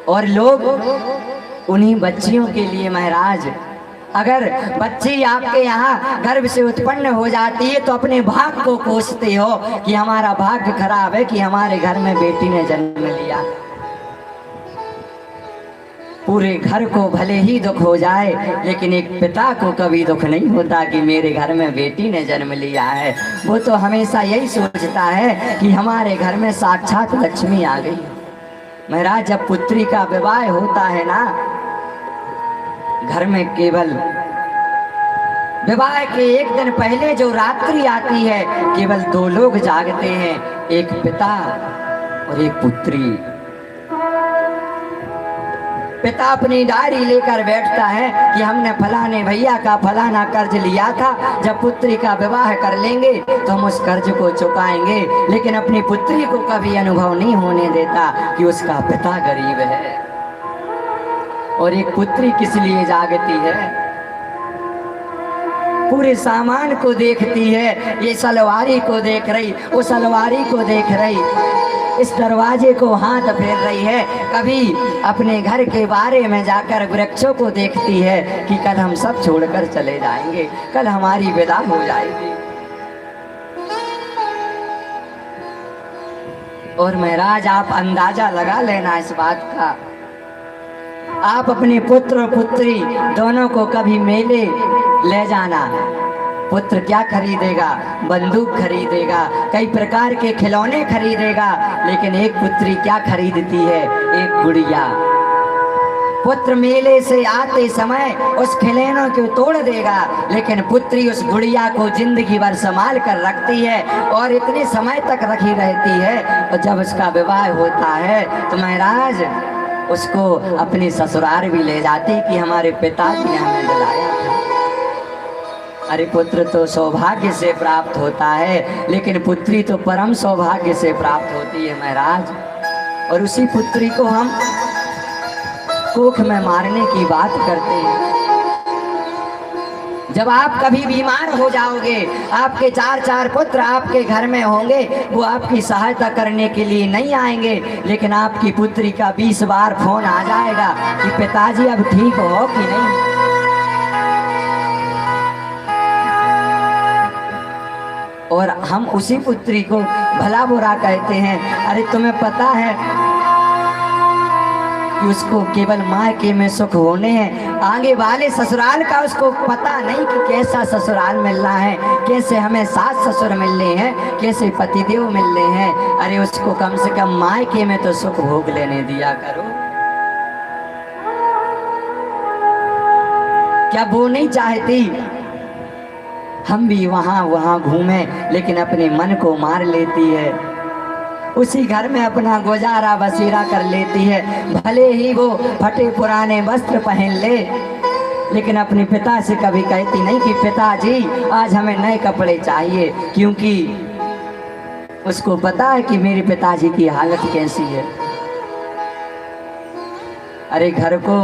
और लोग उन्हीं बच्चियों के लिए महाराज, अगर बच्ची आपके यहाँ गर्भ से उत्पन्न हो जाती है तो अपने भाग्य को कोसते हो कि हमारा भाग्य खराब है कि हमारे घर में बेटी ने जन्म लिया। पूरे घर को भले ही दुख हो जाए, लेकिन एक पिता को कभी दुख नहीं होता कि मेरे घर में बेटी ने जन्म लिया है। वो तो हमेशा यही सोचता है कि हमारे घर में साक्षात लक्ष्मी आ गई। महाराज, जब पुत्री का विवाह होता है ना, घर में केवल विवाह के एक दिन पहले जो रात्रि आती है, केवल दो लोग जागते हैं, एक पिता और एक पुत्री। पिता अपनी डायरी लेकर बैठता है कि हमने फलाने भैया का फलाना कर्ज लिया था, जब पुत्री का विवाह कर लेंगे तो हम उस कर्ज को चुकाएंगे, लेकिन अपनी पुत्री को कभी अनुभव नहीं होने देता कि उसका पिता गरीब है। और एक पुत्री किस लिए जागती है? पूरे सामान को देखती है, ये सलवारी को देख रही, वो सलवारी को देख रही, इस दरवाजे को हाथ फेर रही है। कभी अपने घर के बारे में जाकर वृक्षों को देखती है कि कल हम सब छोड़कर चले जाएंगे, कल हमारी विदा हो जाएगी। और महाराज, आप अंदाजा लगा लेना इस बात का, आप अपने पुत्र और पुत्री दोनों को कभी मेले ले जाना, पुत्र क्या खरीदेगा? बंदूक खरीदेगा, कई प्रकार के खिलौने खरीदेगा, लेकिन एक पुत्री क्या खरीदती है? एक गुड़िया। पुत्र मेले से आते समय उस खिलौनों को तोड़ देगा, लेकिन पुत्री उस गुड़िया को जिंदगी भर संभाल कर रखती है और इतने समय तक रखी रहती है। और जब उसका विवाह होता है तो महाराज उसको अपने ससुराल भी ले जाती कि हमारे पिताजी ने हमें दिलाया था। अरे, पुत्र तो सौभाग्य से प्राप्त होता है, लेकिन पुत्री तो परम सौभाग्य से प्राप्त होती है महाराज। और उसी पुत्री को हम कोख में मारने की बात करते हैं। जब आप कभी बीमार हो जाओगे, आपके चार पुत्र आपके घर में होंगे, वो आपकी सहायता करने के लिए नहीं आएंगे, लेकिन आपकी पुत्री का 20 बार फोन आ जाएगा कि पिताजी अब ठीक हो कि नहीं। और हम उसी पुत्री को भला बुरा कहते हैं। अरे, तुम्हें पता है कि उसको केवल मायके में सुख होने हैं, आगे वाले ससुराल का उसको पता नहीं कि कैसा ससुराल मिलना है, कैसे हमें सास ससुर मिलने हैं, कैसे पतिदेव मिलने हैं। अरे, उसको कम से कम मायके में तो सुख भोग लेने दिया करो। क्या वो नहीं चाहती हम भी वहाँ घूमें, लेकिन अपने मन को मार लेती है, उसी घर में अपना गुजारा बसेरा कर लेती है। भले ही वो फटे पुराने वस्त्र पहन ले, लेकिन अपने पिता से कभी कहती नहीं कि पिताजी आज हमें नए कपड़े चाहिए, क्योंकि उसको पता है कि मेरे पिताजी की हालत कैसी है। अरे, घर को